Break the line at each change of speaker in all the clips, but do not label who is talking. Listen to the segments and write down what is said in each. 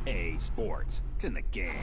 EA Sports. It's in the game.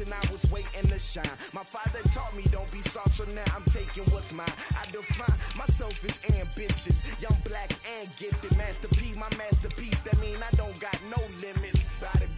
I was waiting to shine. My father taught me don't be soft, so now I'm taking what's mine. I define myself as ambitious, young, black, and gifted. Masterpiece, my masterpiece. That mean I don't got no limits. Bout it,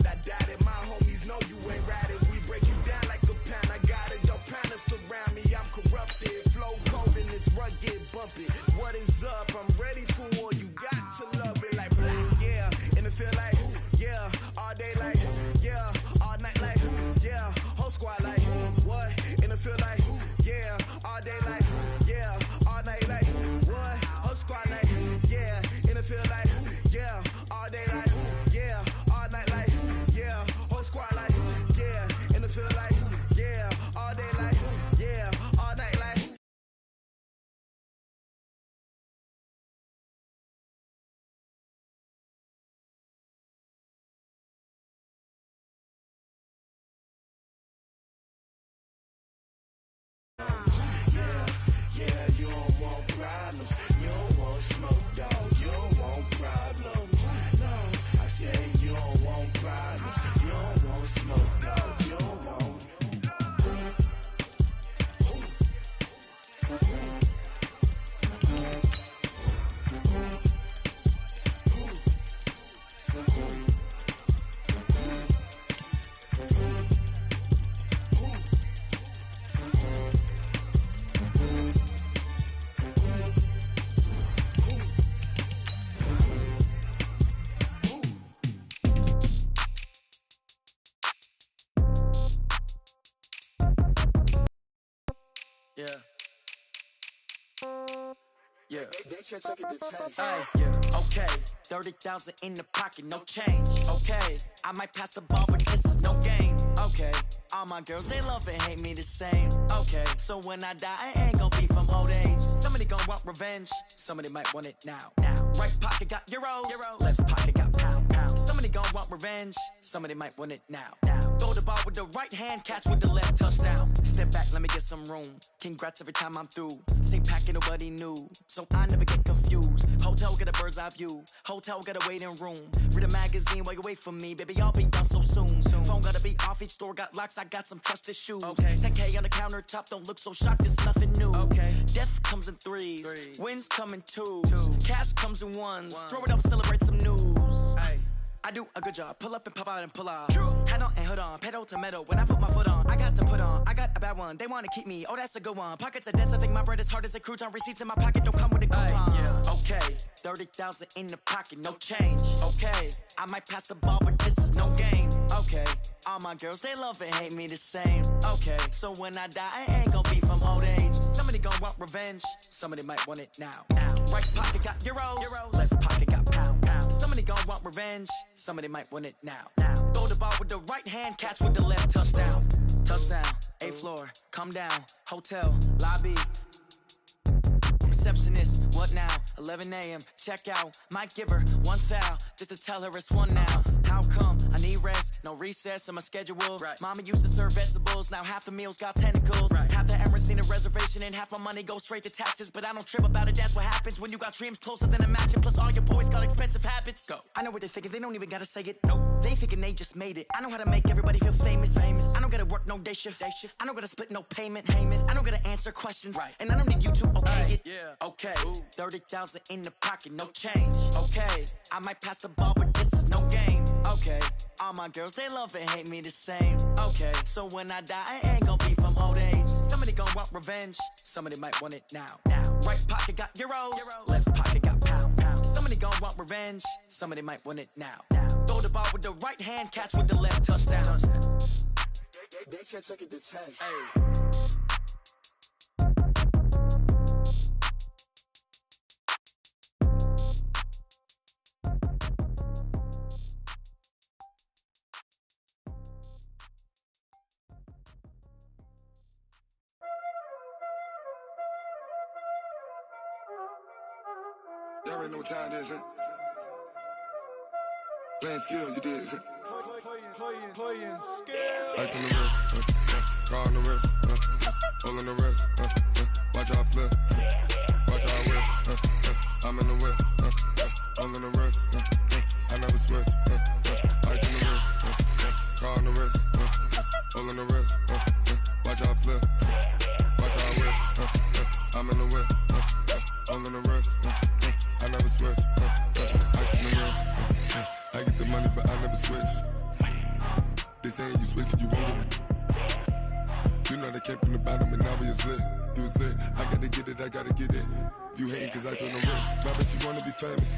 I doubt it. My homies know you ain't ratted. We break you down like a pound. I got it, don't pound us around me. I'm corrupted, flow cold and it's rugged, bump it. What is up? I'm ready for war. You got to love it like black, yeah. And it feel like, yeah, all day like, yeah, all night like, yeah, whole squad like, what? And it feel like, yeah, all day like, yeah, all night like, what? Whole squad like, yeah, and it feel like, yeah, all day like, yeah, all night like, yeah, whole squad like, yeah, and it feel like, yeah, all day like, yeah, all night like. Yeah, you don't want problems. You don't want smoke, dog. You don't want problems. No, I said you don't want problems. You don't want smoke, dog. You don't want.
Yeah. Yeah. Hey, yeah. Okay. 30,000 in the pocket, no change. Okay. I might pass the ball, but this is no game. Okay. All my girls, they love and hate me the same. Okay. So when I die, I ain't gonna be from old age. Somebody gonna want revenge. Somebody might want it now. Right pocket got euros. Left pocket got pound. Somebody Somebody gon' want revenge. Somebody might want it now. Throw the ball with the right hand, catch with the left, touchdown. Step back, let me get some room. Congrats every time I'm through. Same packet, nobody knew, so I never get confused. Hotel get a bird's eye view. Hotel get a waiting room. Read a magazine while you wait for me, baby. I'll be done so soon. Phone gotta be off. Each store got locks. I got some trusted shoes. 10K on the countertop. Don't look so shocked. It's nothing new. Death comes in threes. Wins come in twos. Cash comes in ones. Throw it up, celebrate some news. I do a good job. Pull up and pop out and pull out. Head on and hood on. Pedal to metal. When I put my foot on, I got to put on. I got a bad one. They want to keep me. Oh, that's a good one. Pockets are dense. I think my bread is hard as a crouton. Receipts in my pocket don't come with a coupon. Okay, 30,000 in the pocket, no change. Okay, I might pass the ball, but this is no game. Okay, all my girls, they love and hate me the same. Okay, so when I die, I ain't gonna be from old age. Somebody gon' want revenge. Somebody might want it now. Right pocket got euros. Left pocket got pounds. Somebody gon' want revenge. Somebody might want it now. Throw the ball with the right hand, catch with the left, touchdown. Touchdown, 8th floor, come down. Hotel, lobby. Receptionist, what now? 11 a.m. check out. Might give her one foul just to tell her it's one now. How come? I need rest, no recess in my schedule. Mama used to serve vegetables, now half the meals got tentacles. Half the Emirates need a reservation and half my money goes straight to taxes. But I don't trip about it, that's what happens when you got dreams closer than a match. And plus all your boys got expensive habits. Go. I know what they're thinking, they don't even gotta say it. Nope. They thinking they just made it. I know how to make everybody feel famous. I don't gotta work no day shift. I don't gotta split no payment. I don't gotta answer questions. And I don't need you to okay it. Okay, 30,000 in the pocket, no change. Okay, I might pass the ball, but this is no game. Okay, all my girls, they love and hate me the same. Okay, so when I die, I ain't gonna be from old age. Somebody gon' want revenge. Somebody might want it now. Right pocket got euros. Left pocket got pounds. Somebody gon' want revenge. Somebody might want it now. Throw the ball with the right hand, catch with the left, touchdown.
They can't take it to 10.
Y'all already know what time it is, huh? Playing skills, you did.
Playing skills.
Ice on the wrist, car on the wrist, all on the wrist, watch how I flip, watch how I whip, I'm in the whip, all on the wrist, I never switch, ice on the wrist, car on the wrist, all on the wrist, watch how I flip, watch how I whip, I'm in the whip, all on the wrist, I never switch, ice on the wrist, I get the money but I never switch. They saying you switch it, you won't get it. You know they came from the bottom and now we is lit. You was lit, I gotta get it, I gotta get it. You hating cause ice on the wrist. My bitch, you wanna be famous,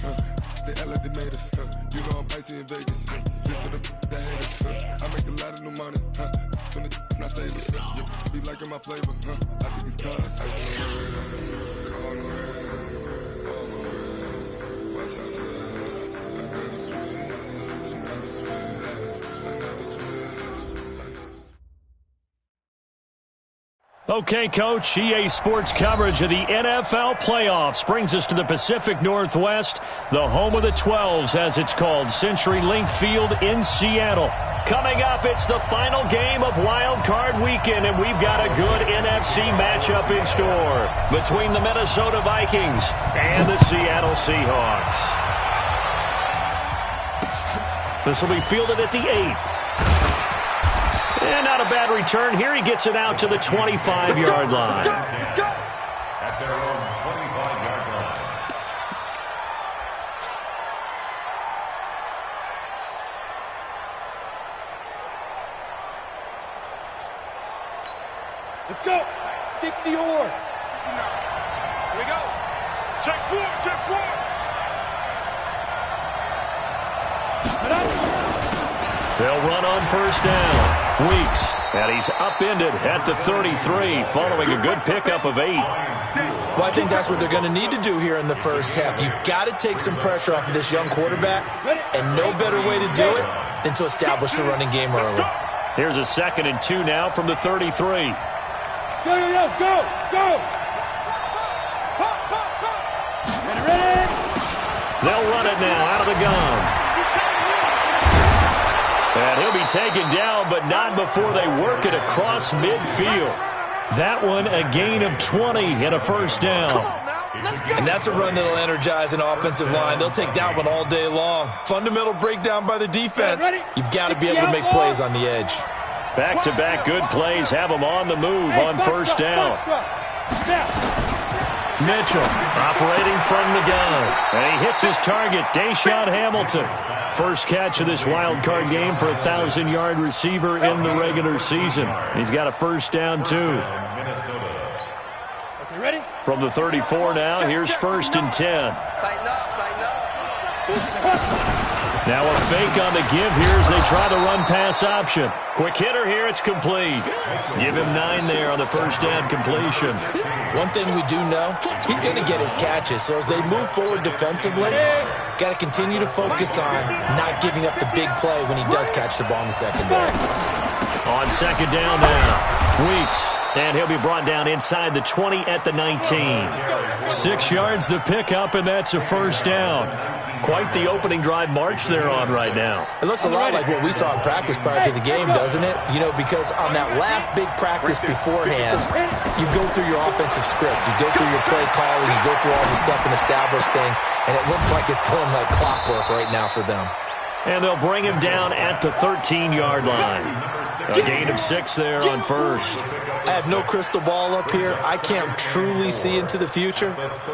They act like they made us, You know I'm icy in Vegas, This for the that hate us, I make a lot of new money, When it's not savers, You be liking my flavor, I think it's cause ice on the wrist, on the wrist, on the wrist. Watch out for that, I never switch, I never switch, I never switch.
Okay, Coach, EA Sports coverage of the NFL playoffs brings us to the Pacific Northwest, the home of the 12s, as it's called, CenturyLink Field in Seattle. Coming up, it's the final game of Wild Card Weekend, and we've got a good NFC matchup in store between the Minnesota Vikings and the Seattle Seahawks. This will be fielded at the 8. And not a bad return here. He gets it out to the 25-yard line.
At their own 25-yard line.
Let's go. 60 or. Here we go. Check four.
They'll run on first down. Weeks, and he's upended at the 33 following a good pickup of 8.
Well, I think that's what they're going to need to do here in the first half. You've got to take some pressure off of this young quarterback, and no better way to do it than to establish the running game early.
Here's a 2nd and 2 now from the 33.
Go.
They'll run it now out of the gun. And he'll be taken down, but not before they work it across midfield. That one a gain of 20 and a first down.
And that's a run that'll energize an offensive line. They'll take that one all day long. Fundamental breakdown by the defense. You've got to be able to make plays on the edge.
Back-to-back good plays have them on the move on first down. Mitchell operating from the gun. And he hits his target, Deshaun Hamilton. First catch of this wild card game for a 1,000-yard receiver in the regular season. He's got a first down, too. From the 34 now, here's 1st and 10. Now a fake on the give here as they try the run-pass option. Quick hitter here, it's complete. Give him 9 there on the first down completion.
One thing we do know, he's going to get his catches. So as they move forward defensively, got to continue to focus on not giving up the big play when he does catch the ball in the secondary.
On second down now, Weeks. And he'll be brought down inside the 20 at the 19. 6 yards the pickup, and that's a first down. Quite the opening drive march they're on right now.
It looks a lot like what we saw in practice prior to the game, doesn't it? You know, because on that last big practice beforehand, you go through your offensive script. You go through your play calling. You go through all the stuff and establish things. And it looks like it's going like clockwork right now for them.
And they'll bring him down at the 13-yard line. A gain of 6 there on first.
I have no crystal ball up here. I can't truly see into the future.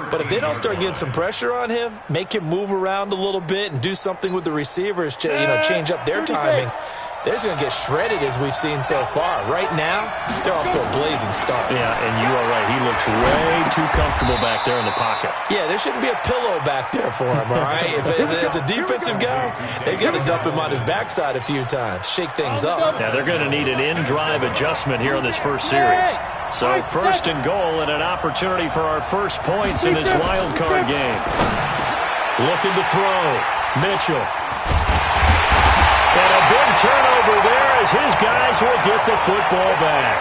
But if they don't start getting some pressure on him, make him move around a little bit and do something with the receivers, change up their timing, they're just going to get shredded as we've seen so far. Right now, they're off to a blazing start.
Yeah, and you are right. He looks way too comfortable back there in the pocket.
Yeah, there shouldn't be a pillow back there for him, all right? As a defensive guy, they've got to dump him on his backside a few times, shake things up.
Yeah, they're going to need an in-drive adjustment here on this first series. So first and goal and an opportunity for our first points in this wild card game. Looking to throw. Mitchell. And a big turnover there as his guys will get the football back.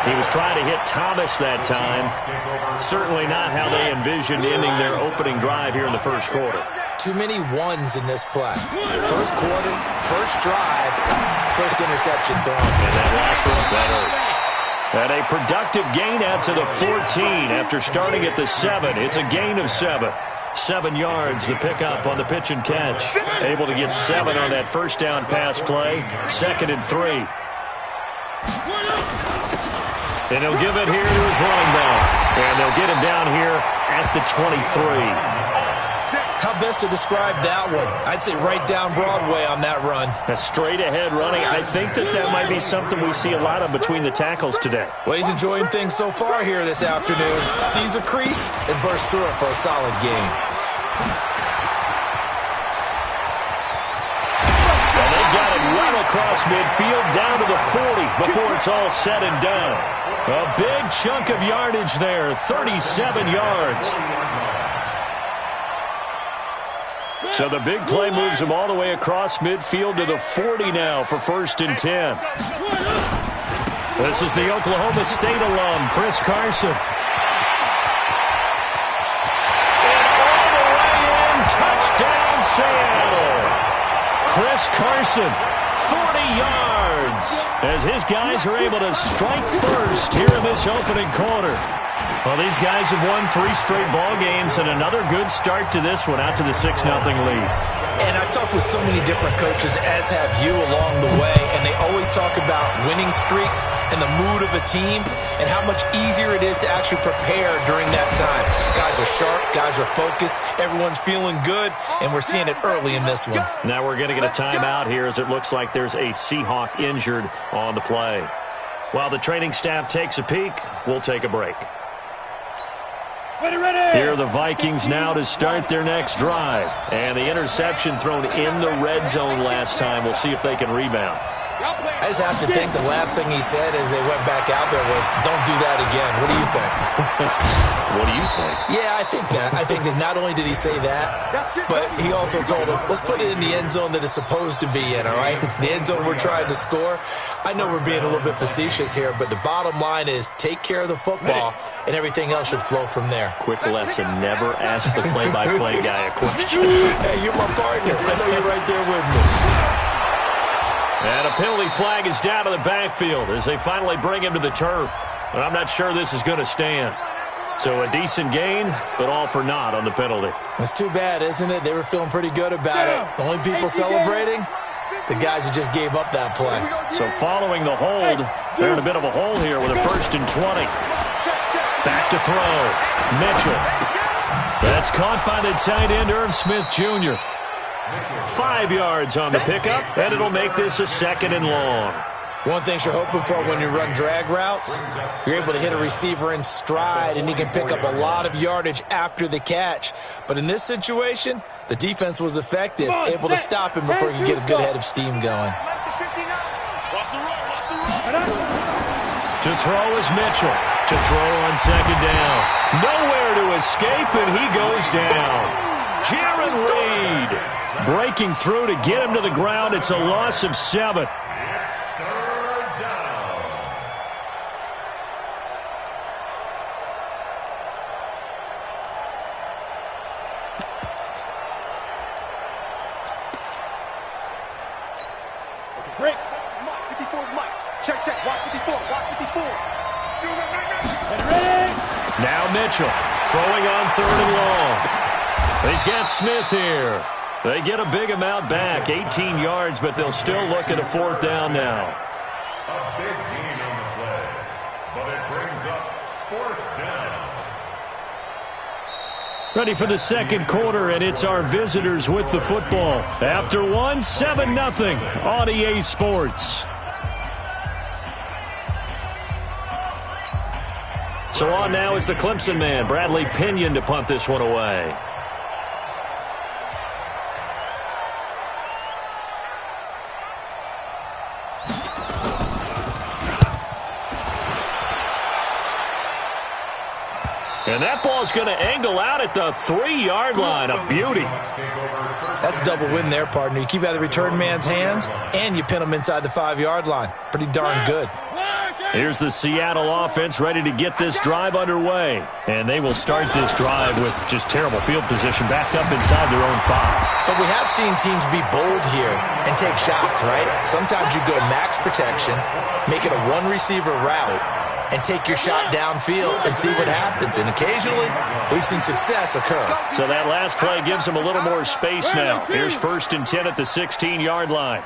He was trying to hit Thomas that time. Certainly not how they envisioned ending their opening drive here in the first quarter.
Too many ones in this play. First quarter, first drive, first interception thrown.
And that last one, that hurts. And a productive gain out to the 14 after starting at the 7. It's a gain of 7. 7 yards, the pickup on the pitch and catch. Able to get 7 on that first down pass play. 2nd and 3. And he'll give it here to his running back. And they'll get him down here at the 23.
How best to describe that one? I'd say right down Broadway on that run.
A straight ahead running. I think that might be something we see a lot of between the tackles today.
Well, he's enjoying things so far here this afternoon. Sees a crease and bursts through it for a solid gain.
And they've got him run across midfield down to the 40 before it's all said and done. A big chunk of yardage there, 37 yards. So the big play moves him all the way across midfield to the 40 now for 1st and 10. This is the Oklahoma State alum, Chris Carson. Touchdown, Seattle. Chris Carson, 40 yards, as his guys are able to strike first here in this opening quarter. Well, these guys have won 3 straight ball games and another good start to this one out to the 6-0 lead.
And I've talked with so many different coaches, as have you along the way, and they always talk about winning streaks and the mood of a team and how much easier it is to actually prepare during that time. Guys are sharp, guys are focused, everyone's feeling good, and we're seeing it early in this one.
Now we're going to get a timeout here as it looks like there's a Seahawk injured on the play. While the training staff takes a peek, we'll take a break. Here are the Vikings now to start their next drive. And the interception thrown in the red zone last time. We'll see if they can rebound.
I just have to think the last thing he said as they went back out there was, don't do that again. What do you think?
What do you think?
Yeah, I think that. I think that not only did he say that, but he also told him, let's put it in the end zone that it's supposed to be in, all right? The end zone we're trying to score. I know we're being a little bit facetious here, but the bottom line is take care of the football, and everything else should flow from there.
Quick lesson, never ask the play-by-play guy a question.
Hey, you're my partner. I know you're right there with me.
And a penalty flag is down to the backfield as they finally bring him to the turf. But I'm not sure this is going to stand. So a decent gain, but all for naught on the penalty.
It's too bad, isn't it? They were feeling pretty good about it. The only people celebrating, the guys who just gave up that play.
So following the hold, they're in a bit of a hole here with a 1st and 20. Back to throw. Mitchell. That's caught by the tight end, Irv Smith Jr. 5 yards on the pickup, and it'll make this a 2nd and long.
One thing you're hoping for when you run drag routes, you're able to hit a receiver in stride, and he can pick up a lot of yardage after the catch. But in this situation, the defense was effective, able to stop him before he could get a good head of steam going.
To throw is Mitchell. To throw on 2nd down. Nowhere to escape, and he goes down. Jaron Reed breaking through to get him to the ground. It's a loss of 7.
Break. 54 is Mike. Check, check. Watch 54. Watch 54.
Now Mitchell throwing on 3rd and long. He's got Smith here. They get a big amount back, 18 yards, but they'll still look at a 4th down now.
A big gain on the play, but it brings up 4th down.
Ready for the 2nd quarter, and it's our visitors with the football. After one, 7-0 on EA Sports. So on now is the Clemson man, Bradley Pinion, to punt this one away. And that ball's going to angle out at the 3-yard line. A beauty.
That's a double win there, partner. You keep out of the return man's hands, and you pin him inside the 5-yard line. Pretty darn good.
Here's the Seattle offense ready to get this drive underway. And they will start this drive with just terrible field position, backed up inside their own 5.
But we have seen teams be bold here and take shots, right? Sometimes you go max protection, make it a one-receiver route, and take your shot downfield and see what happens. And occasionally, we've seen success occur.
So that last play gives them a little more space now. Here's 1st and 10 at the 16-yard line.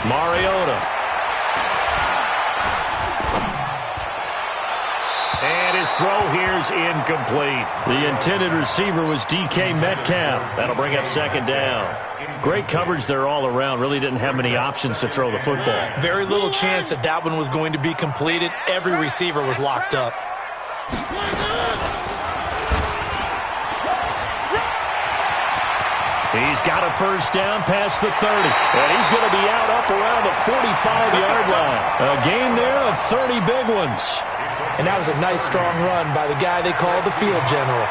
Mariota. And his throw here's incomplete. The intended receiver was DK Metcalf. That'll bring up 2nd down. Great coverage there all around. Really didn't have many options to throw the football.
Very little chance that that one was going to be completed. Every receiver was locked up.
He's got a 1st down past the 30. And he's going to be out up around the 45-yard line. A gain there of 30 big ones.
And that was a nice, strong run by the guy they call the field general.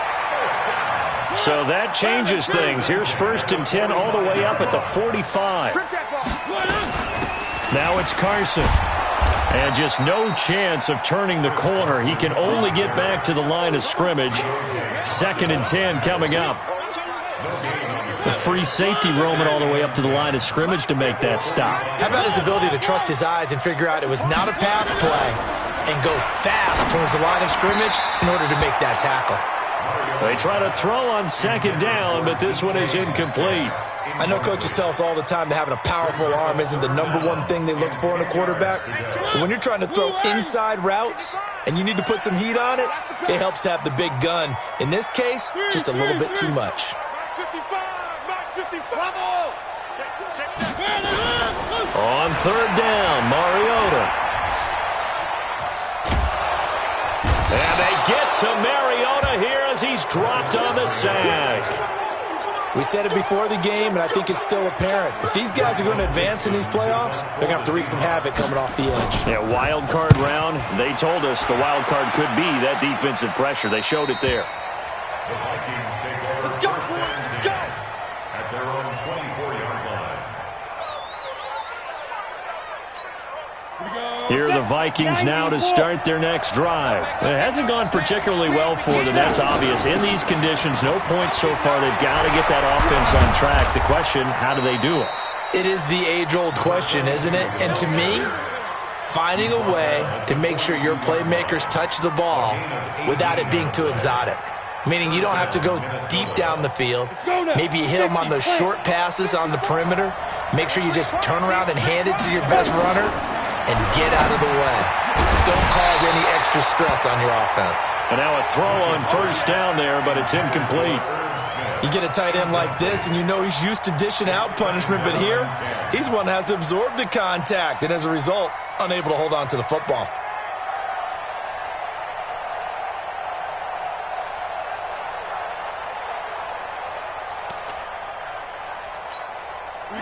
So that changes things. Here's 1st and 10 all the way up at the 45. Now it's Carson. And just no chance of turning the corner. He can only get back to the line of scrimmage. 2nd and 10 coming up. A free safety roaming all the way up to the line of scrimmage to make that stop.
How about his ability to trust his eyes and figure out it was not a pass play and go fast towards the line of scrimmage in order to make that tackle?
They try to throw on 2nd down, but this one is incomplete.
I know coaches tell us all the time that having a powerful arm isn't the #1 thing they look for in a quarterback. But when you're trying to throw inside routes and you need to put some heat on it, it helps to have the big gun. In this case, just a little bit too much.
On 3rd down, Mariota. And they get to Mariota here as he's dropped on the sack.
We said it before the game, and I think it's still apparent. If these guys are going to advance in these playoffs, they're going to have to wreak some havoc coming off the edge.
Yeah, wild card round. They told us the wild card could be that defensive pressure. They showed it there.
The Vikings take over. Let's go, let's go. At their own 24-yard line.
Here are the Vikings now to start their next drive. It hasn't gone particularly well for them. That's obvious. In these conditions, no points so far. They've got to get that offense on track. The question, how do they do it?
It is the age-old question, isn't it? And to me, finding a way to make sure your playmakers touch the ball without it being too exotic. Meaning you don't have to go deep down the field. Maybe you hit them on those short passes on the perimeter. Make sure you just turn around and hand it to your best runner and get out of the way. Don't cause any extra stress on your offense.
And now a throw on first down there, but it's incomplete.
You get a tight end like this, and you know he's used to dishing out punishment, but here, he's one that has to absorb the contact, and as a result, unable to hold on to the football.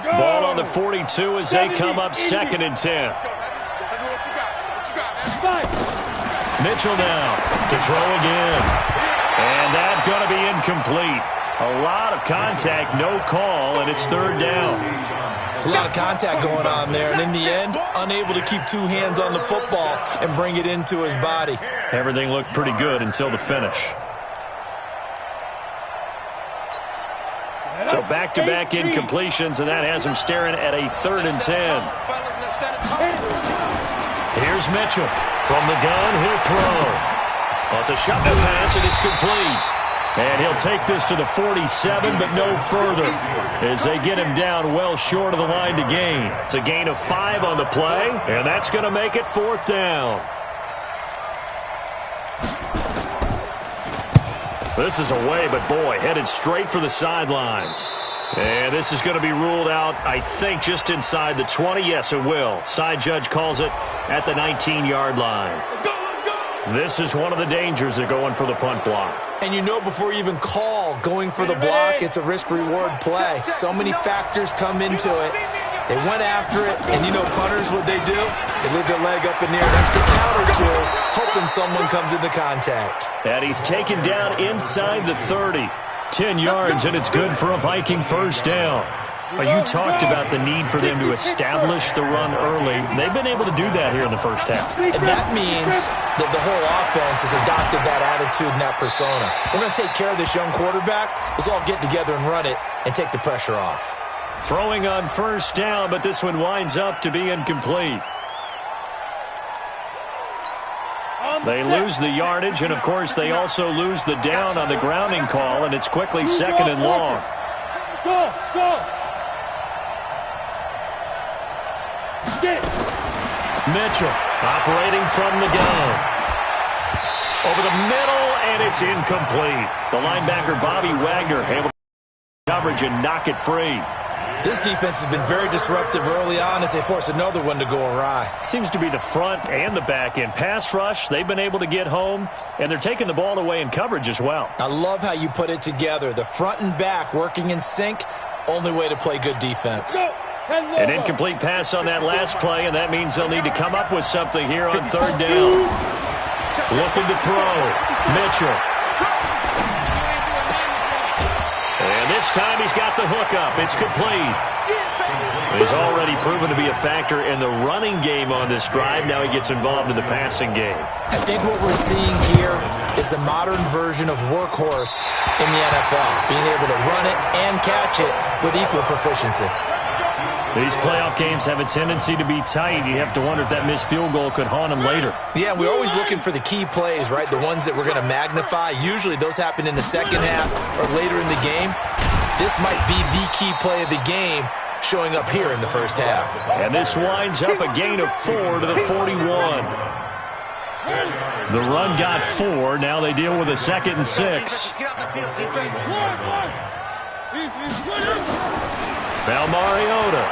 Ball on the 42 as they come up 2nd and 10. Mitchell now to throw again. And that's going to be incomplete. A lot of contact, no call, and it's 3rd down.
It's a lot of contact going on there, and in the end, unable to keep 2 hands on the football and bring it into his body.
Everything looked pretty good until the finish. So back-to-back incompletions, and that has him staring at a 3rd and 10. Here's Mitchell. From the gun, he'll throw. Well, it's a shotgun pass, and it's complete. And he'll take this to the 47, but no further, as they get him down well short of the line to gain. It's a gain of 5 on the play, and that's going to make it 4th down. This is away, but boy, headed straight for the sidelines. And this is going to be ruled out, I think, just inside the 20. Yes, it will. Side judge calls it at the 19-yard line. This is one of the dangers of going for the punt block.
And you know before you even call going for the block, it's a risk-reward play. So many factors come into it. They went after it, and you know punters, what they do? They leave their leg up in the air an extra count or two, hoping someone comes into contact.
And he's taken down inside the 30. 10 yards, and it's good for a Viking 1st down. Well, you talked about the need for them to establish the run early. They've been able to do that here in the first half.
And that means that the whole offense has adopted that attitude and that persona. We're going to take care of this young quarterback. Let's all get together and run it and take the pressure off.
Throwing on 1st down, but this one winds up to be incomplete. They lose the yardage, and, of course, they also lose the down on the grounding call, and it's quickly 2nd and long. Mitchell operating from the gun. Over the middle, and it's incomplete. The linebacker, Bobby Wagner, able to coverage and knock it free.
This defense has been very disruptive early on as they force another one to go awry.
Seems to be the front and the back end. Pass rush, they've been able to get home, and they're taking the ball away in coverage as well.
I love how you put it together. The front and back working in sync, only way to play good defense.
An incomplete pass on that last play, and that means they'll need to come up with something here on 3rd down. Looking to throw. Mitchell. And this time he's got the hook up. It's complete. He's already proven to be a factor in the running game on this drive. Now he gets involved in the passing game.
I think what we're seeing here is the modern version of workhorse in the NFL, being able to run it and catch it with equal proficiency.
These playoff games have a tendency to be tight. You have to wonder if that missed field goal could haunt them later.
Yeah, we're always looking for the key plays, right? The ones that we're going to magnify. Usually those happen in the second half or later in the game. This might be the key play of the game showing up here in the first half.
And this winds up a gain of 4 to the 41. The run got 4. Now they deal with a 2nd and 6. Now Mariota.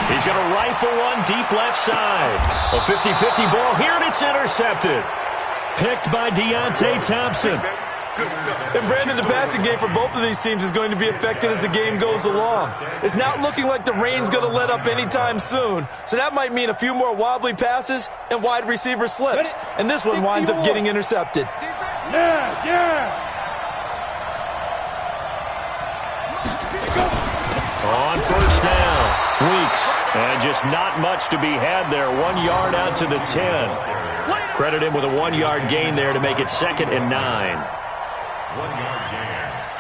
He's going to rifle one deep left side. A 50-50 ball here, and it's intercepted. Picked by Deontay Thompson.
And Brandon, the passing game for both of these teams is going to be affected as the game goes along. It's not looking like the rain's going to let up anytime soon. So that might mean a few more wobbly passes and wide receiver slips. And this one winds up getting intercepted.
On 1st down. Weeks. And just not much to be had there. 1 yard out to the 10. Credit him with a 1 yard gain there to make it 2nd and 9.
1 yard gain.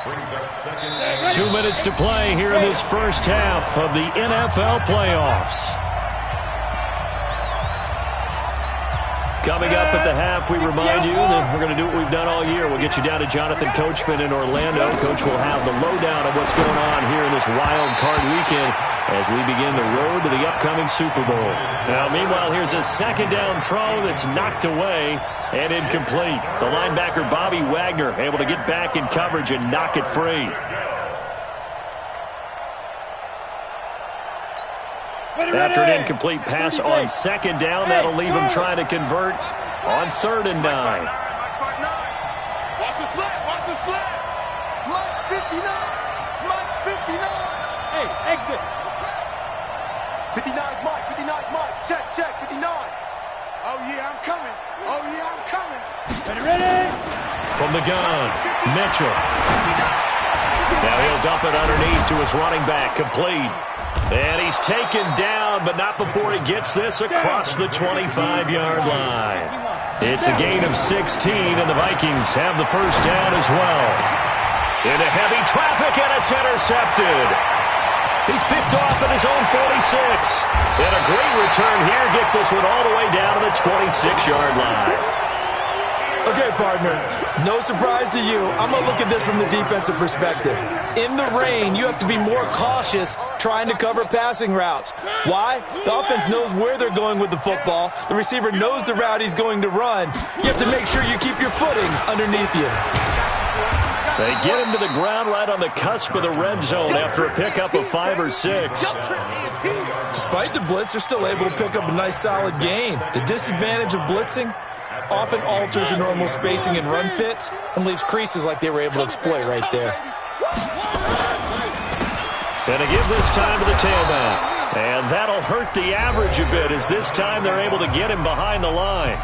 Brings up 2nd and
2 minutes to play here in this first half of the NFL playoffs. Coming up at the half, we remind you that we're going to do what we've done all year. We'll get you down to Jonathan Coachman in Orlando. Coach will have the lowdown of what's going on here in this wild card weekend as we begin the road to the upcoming Super Bowl. Now, meanwhile, here's a 2nd down throw that's knocked away and incomplete. The linebacker, Bobby Wagner, able to get back in coverage and knock it free. After an incomplete pass on 2nd down, that'll leave him trying to convert on 3rd and 9.
Watch the slap. Watch the slap.
Mike 59. Mike 59.
Hey, exit.
59's Mike. 59's Mike. Check, check. 59. Oh, yeah, I'm coming. Oh, yeah, I'm coming.
Ready?
From the gun, Mitchell. Now he'll dump it underneath to his running back, complete. And he's taken down, but not before he gets this across the 25-yard line. It's a gain of 16, and the Vikings have the first down as well. Into heavy traffic, and it's intercepted. He's picked off at his own 46. And a great return here gets this one all the way down to the 26-yard line.
Okay, partner, no surprise to you. I'm going to look at this from the defensive perspective. In the rain, you have to be more cautious trying to cover passing routes. Why? The offense knows where they're going with the football. The receiver knows the route he's going to run. You have to make sure you keep your footing underneath you.
They get him to the ground right on the cusp of the red zone after a pickup of 5 or 6.
Despite the blitz, they're still able to pick up a nice solid gain. The disadvantage of blitzing often alters the normal spacing and run fits and leaves creases like they were able to exploit right there.
And to give this time to the tailback. And that'll hurt the average a bit as this time they're able to get him behind the line.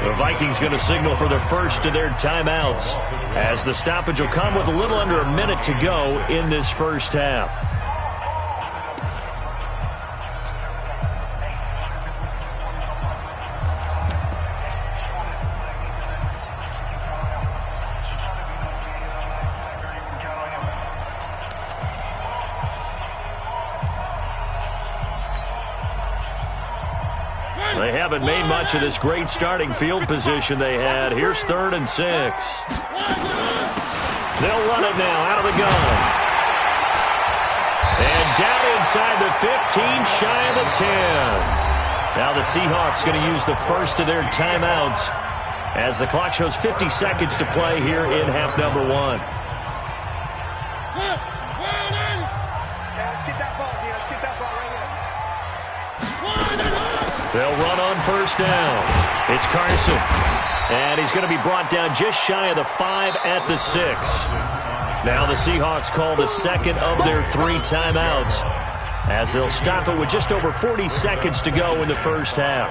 The Vikings going to signal for the first of their timeouts as the stoppage will come with a little under a minute to go in this first half. They haven't made much of this great starting field position they had. Here's 3rd and 6. They'll run it now out of the gun. And down inside the 15, shy of the 10. Now the Seahawks going to use the first of their timeouts as the clock shows 50 seconds to play here in half number 1. They'll run on first down. It's Carson. And he's going to be brought down just shy of the 5 at the 6. Now the Seahawks call the second of their 3 timeouts as they'll stop it with just over 40 seconds to go in the first half.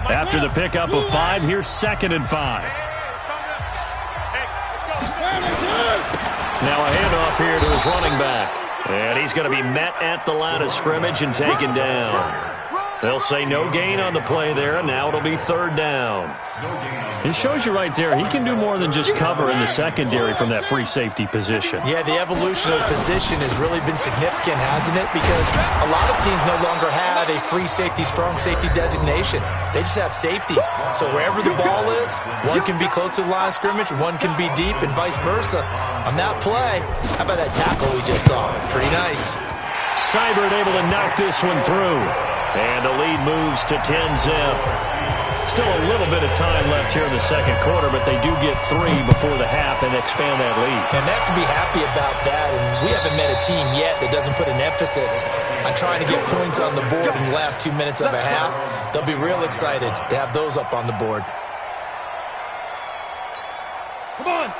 After the pickup of 5, here's 2nd and 5. Now a handoff here to his running back. And he's going to be met at the line of scrimmage and taken down. They'll say no gain on the play there, and now it'll be 3rd down. It shows you right there, he can do more than just cover in the secondary from that free safety position.
Yeah, the evolution of position has really been significant, hasn't it? Because a lot of teams no longer have a free safety, strong safety designation. They just have safeties. So wherever the ball is, one can be close to the line of scrimmage, one can be deep, and vice versa. On that play, how about that tackle we just saw? Pretty nice.
Seibert able to knock this one through. And the lead moves to 10-zip. Still a little bit of time left here in the second quarter, but they do get 3 before the half and expand that lead.
And they have to be happy about that. And we haven't met a team yet that doesn't put an emphasis on trying to get points on the board in the last 2 minutes of a half. They'll be real excited to have those up on the board.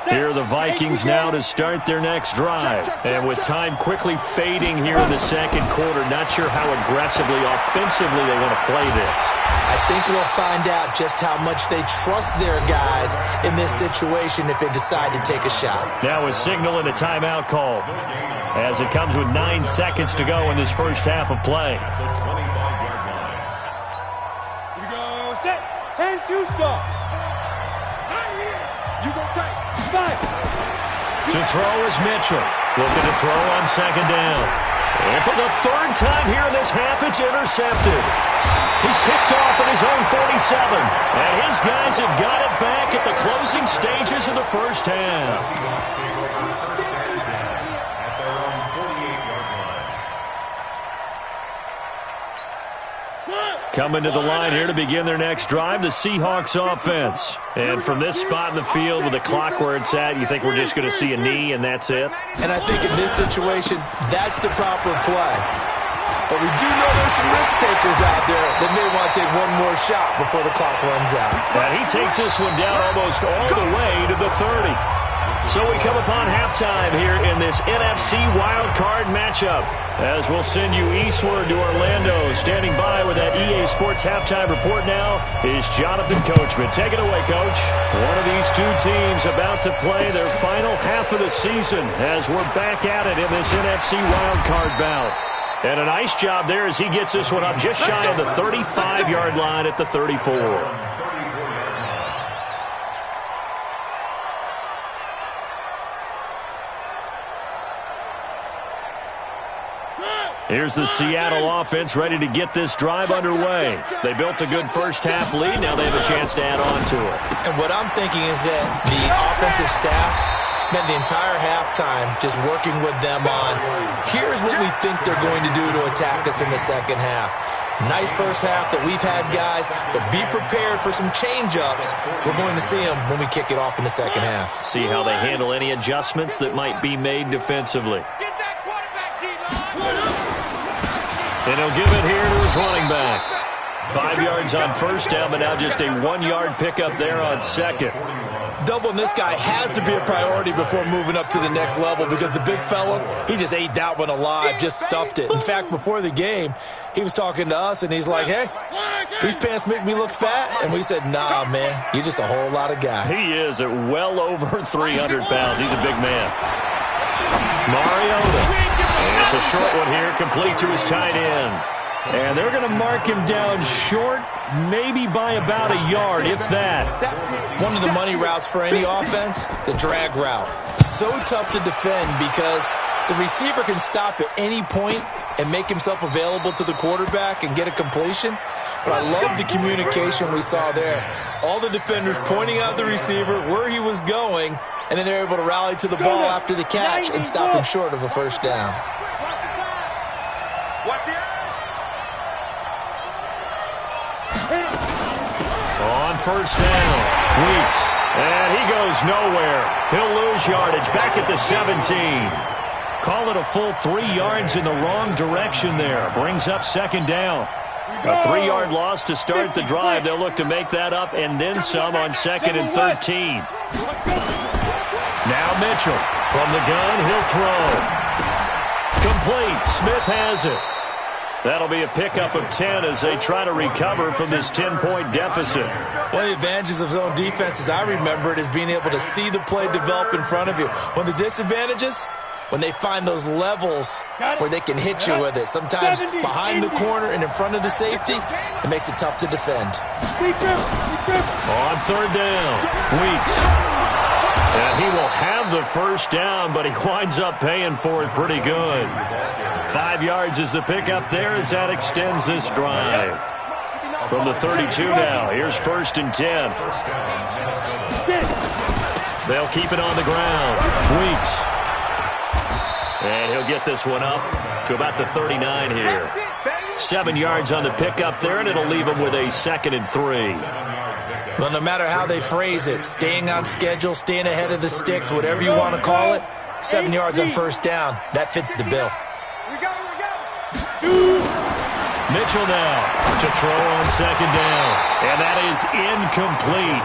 Here are the Vikings now to start their next drive. And with time quickly fading here in the second quarter, not sure how aggressively, offensively they want to play this.
I think we'll find out just how much they trust their guys in this situation if they decide to take a shot.
Now a signal and a timeout call as it comes with 9 seconds to go in this first half of play.
Here we go. Set. 10-2 stop. You go tight. 5.
To throw is Mitchell. Looking to throw on second down. And for the third time here in this half, it's intercepted. He's picked off at his own 47. And his guys have got it back at the closing stages of the first half. Coming to the line here to begin their next drive, the Seahawks offense. And from this spot in the field with the clock where it's at, you think we're just going to see a knee and that's it?
And I think in this situation, that's the proper play. But we do know there's some risk takers out there that may want to take one more shot before the clock runs out.
And he takes this one down almost all the way to the 30. So we come upon halftime here in this NFC wildcard matchup. As we'll send you eastward to Orlando. Standing by with that EA Sports halftime report now is Jonathan Coachman. Take it away, Coach. One of these two teams about to play their final half of the season as we're back at it in this NFC wildcard bout. And a nice job there as he gets this one up just shy of the 35-yard line at the 34. Here's the Seattle offense ready to get this drive underway. They built a good first half lead. Now they have a chance to add on to it.
And what I'm thinking is that the offensive staff spent the entire halftime just working with them on, here's what we think they're going to do to attack us in the second half. Nice first half that we've had, guys, but be prepared for some change-ups. We're going to see them when we kick it off in the second half.
See how they handle any adjustments that might be made defensively. And he'll give it here to his running back. 5 yards on first down, but now just a 1-yard pickup there on second.
Doubling this guy has to be a priority before moving up to the next level because the big fella, he just ate that one alive, just stuffed it. In fact, before the game, he was talking to us, and he's like, hey, these pants make me look fat. And we said, nah, man, you're just a whole lot of guy.
He is at well over 300 pounds. He's a big man. Mariota. And it's a short one here, complete to his tight end. And they're going to mark him down short, maybe by about a yard, if that.
One of the money routes for any offense, the drag route. So tough to defend because the receiver can stop at any point and make himself available to the quarterback and get a completion. But I love the communication we saw there. All the defenders pointing out the receiver, where he was going, and then they're able to rally to the ball after the catch and stop him short of a first down.
On first down, Weeks. And he goes nowhere. He'll lose yardage back at the 17. Call it a full 3 yards in the wrong direction there. Brings up second down. A 3-yard loss to start the drive. They'll look to make that up and then some on second and 13. Now Mitchell from the gun. He'll throw. Complete. Smith has it. That'll be a pickup of 10 as they try to recover from this 10-point deficit.
One of the advantages of zone defense, as I remember it, is being able to see the play develop in front of you. One of the disadvantages, when they find those levels where they can hit you with it. Sometimes behind the corner and in front of the safety, it makes it tough to defend.
On third down, Weeks. And he will have the first down, but he winds up paying for it pretty good. 5 yards is the pickup there as that extends this drive. From the 32 now, here's first and 10. They'll keep it on the ground. Weeks. And he'll get this one up to about the 39 here. 7 yards on the pickup there, and it'll leave him with a second and 3.
Well, no matter how they phrase it, staying on schedule, staying ahead of the sticks, whatever you want to call it, 7 yards on first down, that fits the bill.
Mitchell now to throw on second down. And that is incomplete.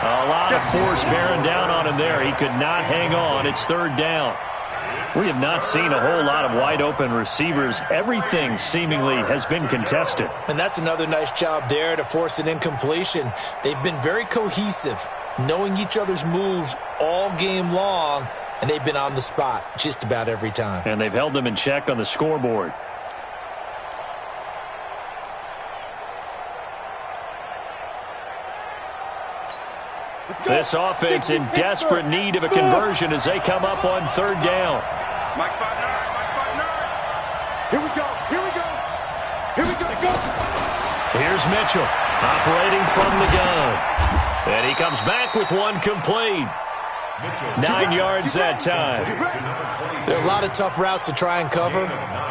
A lot of force bearing down on him there. He could not hang on. It's third down. We have not seen a whole lot of wide-open receivers. Everything seemingly has been contested.
And that's another nice job there to force an incompletion. They've been very cohesive, knowing each other's moves all game long, and they've been on the spot just about every time.
And they've held them in check on the scoreboard. This offense in desperate need of a conversion as they come up on third down.
Mike partner. Here we go. Go.
Here's Mitchell operating from the gun. And he comes back with one complete. 9 yards that time.
There are a lot of tough routes to try and cover.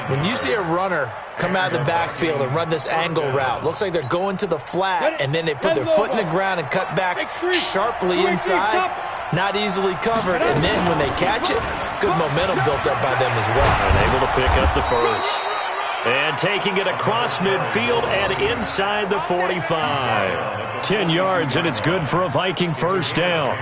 When you see a runner come out of the backfield and run this angle route, looks like they're going to the flat, and then they put their foot in the ground and cut back sharply inside. Not easily covered, and then when they catch it, good momentum built up by them as well.
And able to pick up the first. And taking it across midfield and inside the 45. 10 yards, and it's good for a Viking first down.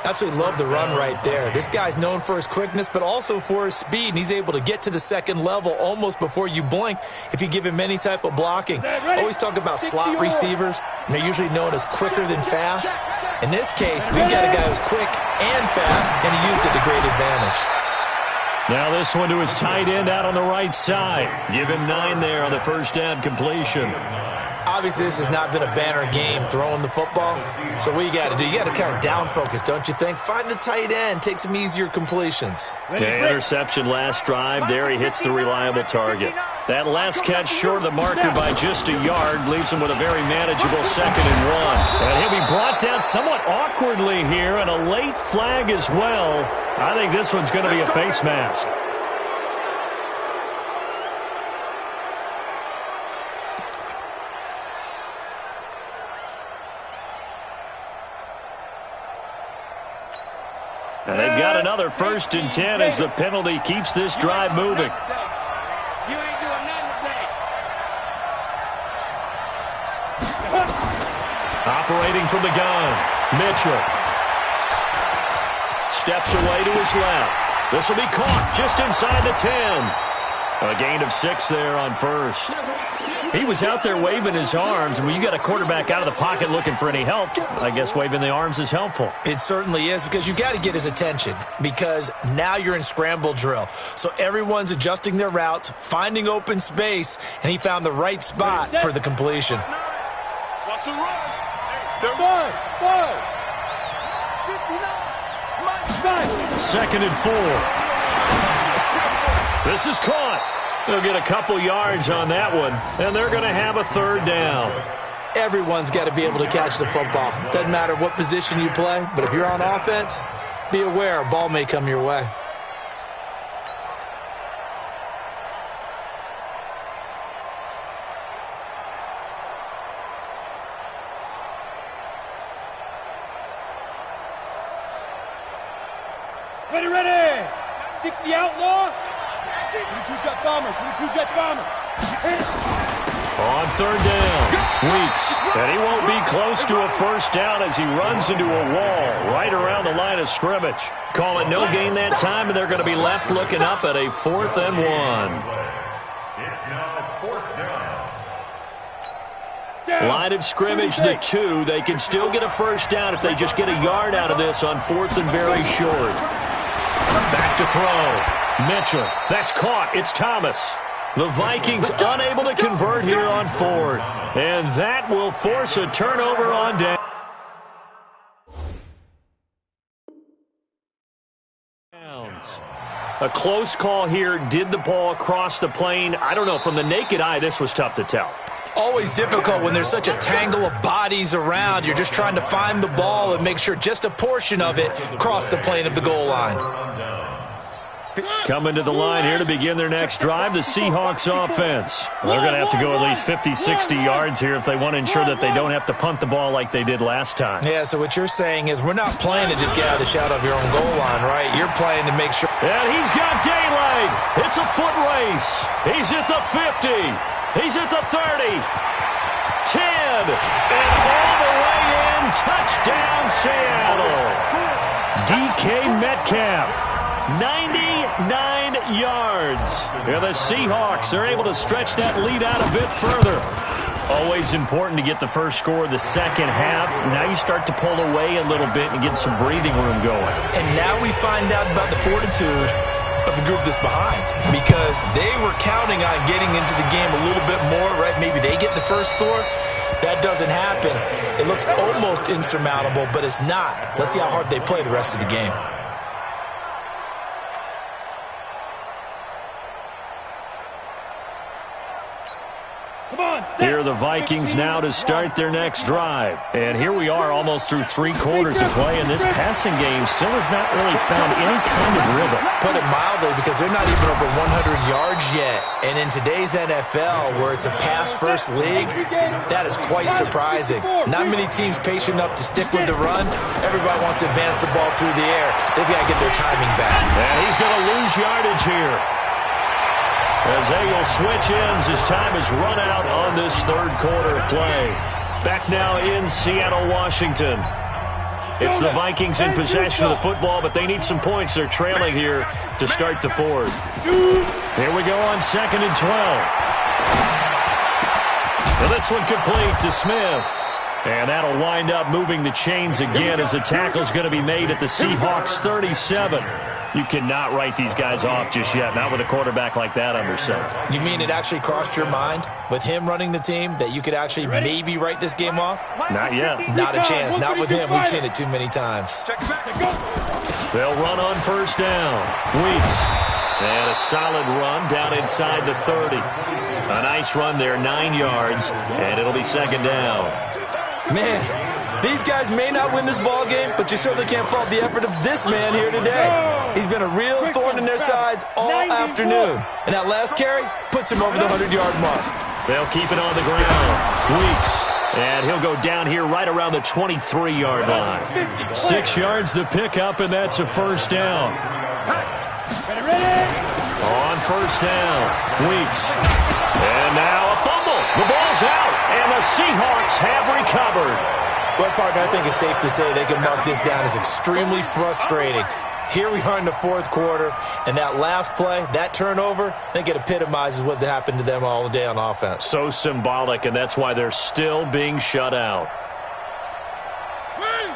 Absolutely love the run right there. This guy's known for his quickness, but also for his speed, and he's able to get to the second level almost before you blink if you give him any type of blocking. Always talk about slot receivers, and they're usually known as quicker than fast. In this case, we've got a guy who's quick and fast, and he used it to great advantage.
Now this one to his tight end out on the right side. Give him 9 there on the first down completion.
Obviously, this has not been a banner game throwing the football. So what you got to do, you got to kind of down focus, don't you think? Find the tight end, take some easier completions.
Yeah, interception last drive. There he hits the reliable target. That last catch short of the marker by just a yard leaves him with a very manageable 2nd and 1. And he'll be brought down somewhat awkwardly here, and a late flag as well. I think this one's going to be a face mask. And they've got another 1st and 10 as the penalty keeps this drive moving. Operating from the gun, Mitchell. Steps away to his left. This will be caught just inside the 10. A gain of 6 there on first. He was out there waving his arms, and when you got a quarterback out of the pocket looking for any help, I guess waving the arms is helpful.
It certainly is, because you got to get his attention, because now you're in scramble drill. So everyone's adjusting their routes, finding open space, and he found the right spot for the completion.
What's the run?
2nd and 4. This is caught. They'll get a couple yards on that one, and they're going to have a third down.
Everyone's got to be able to catch the football. Doesn't matter what position you play, but if you're on offense, be aware a ball may come your way.
Ready! 60 outlaw. 22-jet bomber.
On third down, Weeks. And he won't be close to a first down as he runs into a wall right around the line of scrimmage. Call it no gain that time, and they're going to be left looking up at a 4th and 1.
It's now 4th down.
Line of scrimmage, the 2. They can still get a first down if they just get a yard out of this on 4th and very short. Back to throw. Mitchell. That's caught. It's Thomas. The Vikings unable to convert here on 4th. And that will force a turnover on down. A close call here. Did the ball cross the plane? I don't know. From the naked eye, this was tough to tell.
Always difficult when there's such a tangle of bodies around. You're just trying to find the ball and make sure just a portion of it crossed the plane of the goal line.
Coming to the line here to begin their next drive, the Seahawks offense. They're going to have to go at least 50, 60 yards here if they want to ensure that they don't have to punt the ball like they did last time.
Yeah, so what you're saying is we're not playing to just get out of the shadow of your own goal line, right? You're playing to make sure.
And he's got daylight. It's a foot race. He's at the 50. He's at the 30. 10. And all the way in. Touchdown Seattle. DK Metcalf, 99 yards. And the Seahawks are able to stretch that lead out a bit further. Always important to get the first score of the second half. Now you start to pull away a little bit and get some breathing room going.
And now we find out about the fortitude of the group that's behind, because they were counting on getting into the game a little bit more, right? Maybe they get the first score. That doesn't happen. It looks almost insurmountable, but it's not. Let's see how hard they play the rest of the game.
Here are the Vikings now to start their next drive. And here we are almost through 3 quarters of play, and this passing game still has not really found any kind of rhythm.
Put it mildly, because they're not even over 100 yards yet. And in today's NFL, where it's a pass-first league, that is quite surprising. Not many teams patient enough to stick with the run. Everybody wants to advance the ball through the air. They've got to get their timing back.
And he's going to lose yardage here, as they will switch ends as time has run out on this third quarter of play. Back now in Seattle, Washington. It's the Vikings in possession of the football, but they need some points. They're trailing here to start the fourth. Here we go on 2nd and 12. Well, this one complete to Smith. And that'll wind up moving the chains again, as the tackle's going to be made at the Seahawks 37. You cannot write these guys off just yet, not with a quarterback like that under center.
You mean it actually crossed your mind, with him running the team, that you could actually maybe write this game off?
Not yet.
Not a chance. Not with him. We've seen it too many times.
They'll run on first down. Weeks. And a solid run down inside the 30. A nice run there, 9 yards, and it'll be 2nd down.
Man, these guys may not win this ball game, but you certainly can't fault the effort of this man here today. He's been a real thorn in their sides all afternoon. And that last carry puts him over the 100-yard mark.
They'll keep it on the ground. Weeks. And he'll go down here right around the 23-yard line. 6 yards the pickup, and that's a first down. On first down, Weeks. And now a fumble. The ball's out, and the Seahawks have recovered.
Well, partner, I think it's safe to say they can mark this down as extremely frustrating. Here we are in the fourth quarter, and that last play, that turnover, I think it epitomizes what happened to them all day on offense.
So symbolic, and that's why they're still being shut out.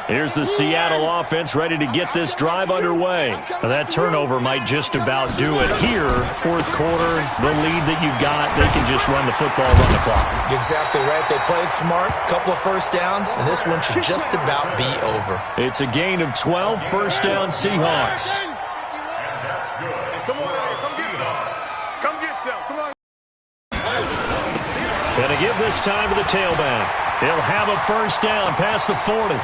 Here's the Seattle offense ready to get this drive underway. Now, that turnover might just about do it. Here, fourth quarter, the lead that you've got, they can just run the football, run the clock.
Exactly right. They played smart, couple of first downs, and this one should just about be over.
It's a gain of 12, first down Seahawks.
Come get some. Come on.
Going to give this time to the tailback. He'll have a first down past the 40.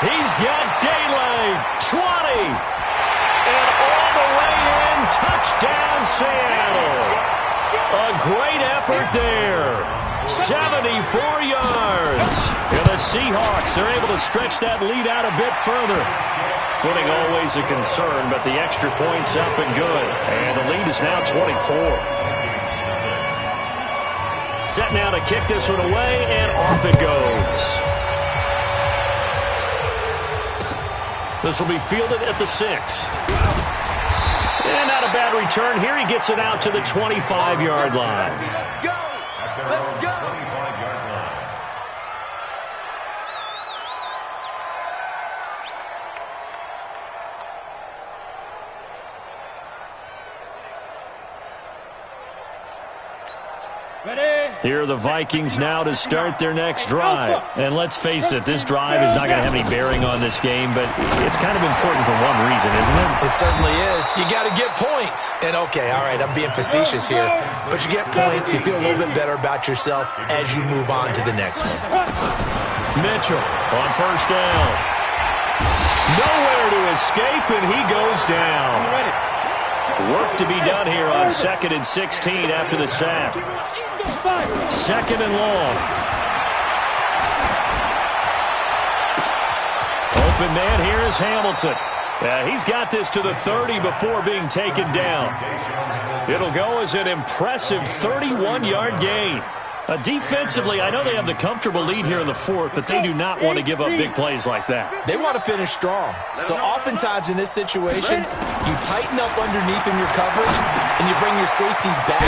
He's got daylight, 20, and all the way in, touchdown Seattle. A great effort there, 74 yards. And the Seahawks are able to stretch that lead out a bit further. Footing always a concern, but the extra point's up and good. And the lead is now 24. Set now to kick this one away, and off it goes. This will be fielded at the 6. And not a bad return. Here he gets it out to the 25-yard line.
Let's go. Let's go.
Here are the Vikings now to start their next drive. And let's face it, this drive is not going to have any bearing on this game, but it's kind of important for one reason, isn't it?
It certainly is. You got to get points. And okay, all right, I'm being facetious here, but you get points, you feel a little bit better about yourself as you move on to the next one.
Mitchell on first down. Nowhere to escape, and he goes down. Work to be done here on 2nd and 16 after the sack. 2nd and long. Open man here is Hamilton. He's got this to the 30 before being taken down. It'll go as an impressive 31-yard gain. Defensively, I know they have the comfortable lead here in the fourth, but they do not want to give up big plays like that.
They want to finish strong. So oftentimes in this situation, you tighten up underneath in your coverage, and you bring your safeties back.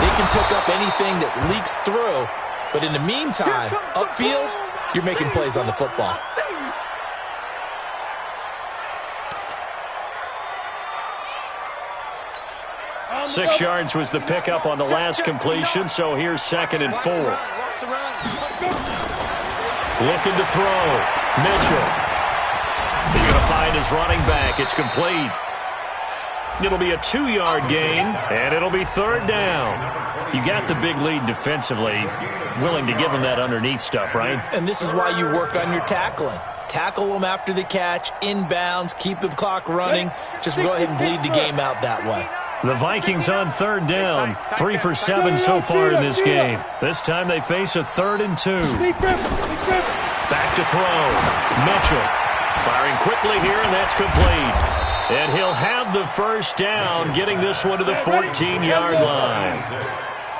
They can pick up anything that leaks through. But in the meantime, upfield, you're making plays on the football.
Six yards was the pickup on the last completion, so here's 2nd and 4. Looking to throw. Mitchell. He's going to find his running back. It's complete. It'll be a 2-yard gain, and it'll be 3rd down. You got the big lead defensively. Willing to give them that underneath stuff, right?
And this is why you work on your tackling. Tackle them after the catch, inbounds, keep the clock running. Just go ahead and bleed the game out that way.
The Vikings on 3rd down. 3 for 7 so far in this game. This time they face a 3rd and 2. Back to throw. Mitchell firing quickly here, and that's complete. And he'll have the 1st down, getting this one to the 14-yard line.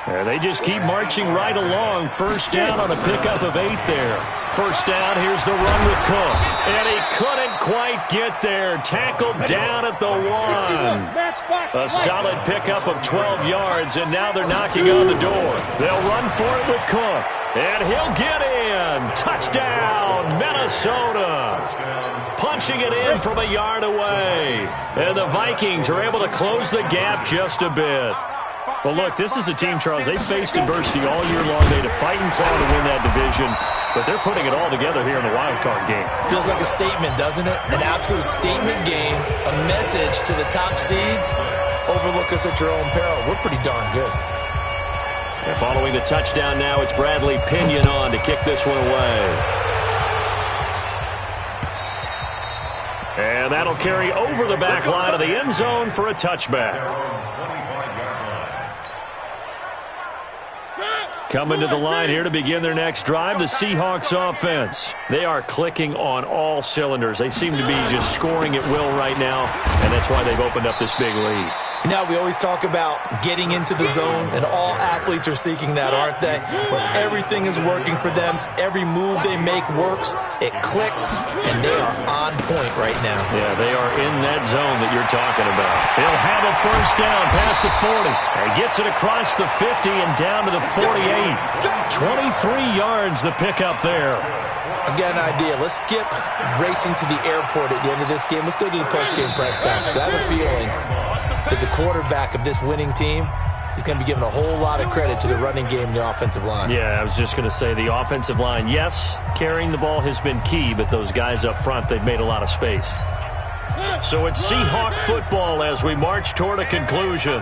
There, they just keep marching right along. 1st down on a pickup of 8 there. 1st down, here's the run with Cook. And he couldn't quite get there. Tackled down at the 1. A solid pickup of 12 yards, and now they're knocking on the door. They'll run for it with Cook. And he'll get in. Touchdown, Minnesota. Punching it in from a yard away. And the Vikings are able to close the gap just a bit. Well, look, this is a team, Charles, they faced adversity all year long. They had to fight and claw to win that division, but they're putting it all together here in the wild card game.
Feels like a statement, doesn't it? An absolute statement game, a message to the top seeds. Overlook us at your own peril. We're pretty darn good.
And following the touchdown now, it's Bradley Pinion on to kick this one away. And that'll carry over the back line of the end zone for a touchback. Coming to the line here to begin their next drive, the Seahawks offense. They are clicking on all cylinders. They seem to be just scoring at will right now, and that's why they've opened up this big lead.
Now, we always talk about getting into the zone, and all athletes are seeking that, aren't they? When everything is working for them, every move they make works, it clicks, and they are on point right now.
Yeah, they are in that zone that you're talking about. They'll have a 1st down past the 40. And gets it across the 50 and down to the 48. 23 yards the pickup there.
I've got an idea. Let's skip racing to the airport at the end of this game. Let's go to the post-game press conference. I have a feeling that the quarterback of this winning team is going to be given a whole lot of credit to the running game and the offensive line.
Yeah, I was just going to say the offensive line, yes, carrying the ball has been key, but those guys up front, they've made a lot of space. So it's Seahawk football as we march toward a conclusion.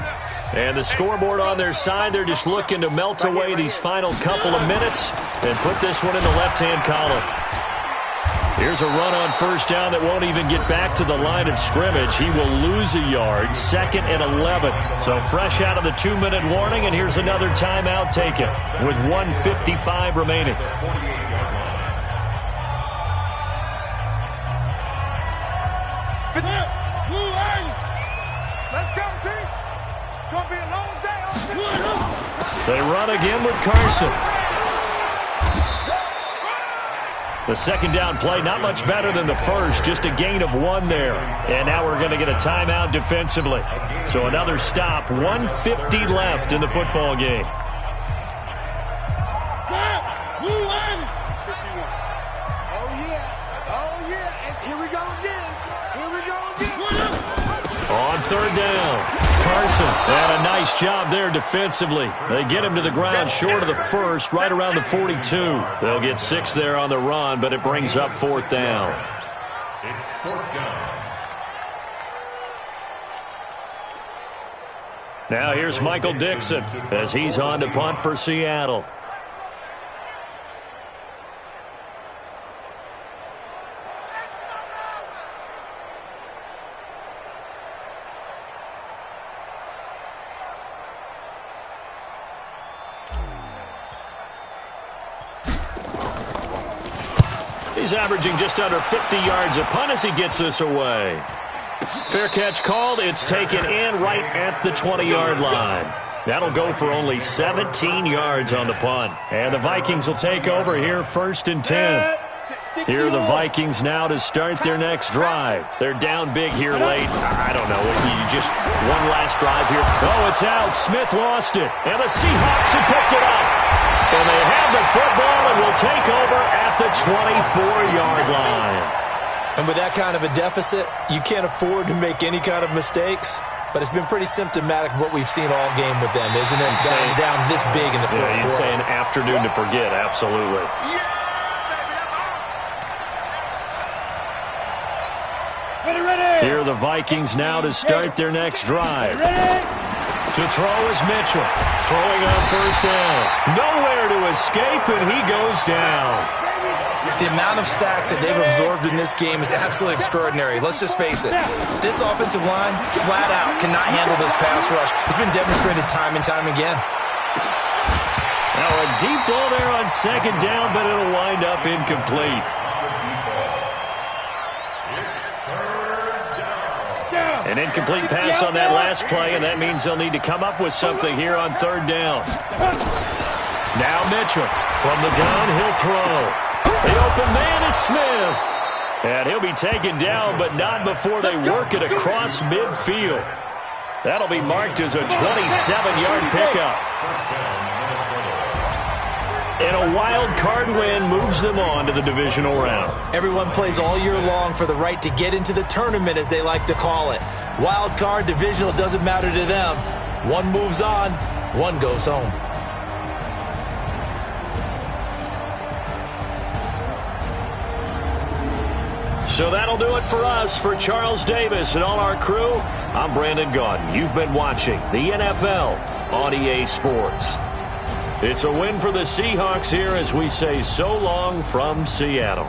And the scoreboard on their side, they're just looking to melt away these final couple of minutes and put this one in the left-hand column. Here's a run on 1st down that won't even get back to the line of scrimmage. He will lose a yard, 2nd and 11. So fresh out of the 2-minute warning, and here's another timeout taken with 1:55 remaining.
Let's go, team. It's going to be a long day.
They run again with Carson. The 2nd down play, not much better than the first, just a gain of 1 there. And now we're going to get a timeout defensively. So another stop, 1:50 left in the football game. On 3rd down, Carson, and a nice job there defensively. They get him to the ground short of the 1st, right around the 42. They'll get 6 there on the run, but it brings up 4th down.
It's 4th down.
Now here's Michael Dixon as he's on to punt for Seattle. He's averaging just under 50 yards a punt as he gets this away. Fair catch called. It's taken in right at the 20-yard line. That'll go for only 17 yards on the punt. And the Vikings will take over here 1st and 10. Here are the Vikings now to start their next drive. They're down big here late. I don't know. Just one last drive here. Oh, it's out. Smith lost it. And the Seahawks have picked it up. And they have the football and will take over at the 24-yard line.
And with that kind of a deficit, you can't afford to make any kind of mistakes. But it's been pretty symptomatic of what we've seen all game with them, isn't it? Down this big in the fourth quarter.
You'd say an afternoon to forget, absolutely. Here are the Vikings now to start their next drive. To throw is Mitchell. Throwing on 1st down. Nowhere to escape, and he goes down.
The amount of sacks that they've absorbed in this game is absolutely extraordinary. Let's just face it. This offensive line, flat out, cannot handle this pass rush. It's been demonstrated time and time again.
Now a deep ball there on 2nd down, but it'll wind up incomplete. An incomplete pass on that last play, and that means they'll need to come up with something here on 3rd down. Now Mitchell from the downhill throw. The open man is Smith. And he'll be taken down, but not before they work it across midfield. That'll be marked as a 27-yard pickup. And a wild card win moves them on to the divisional round.
Everyone plays all year long for the right to get into the tournament, as they like to call it. Wild card, divisional, doesn't matter to them. One moves on, one goes home.
So that'll do it for us. For Charles Davis and all our crew, I'm Brandon Gaudin. You've been watching the NFL on EA Sports. It's a win for the Seahawks here as we say so long from Seattle.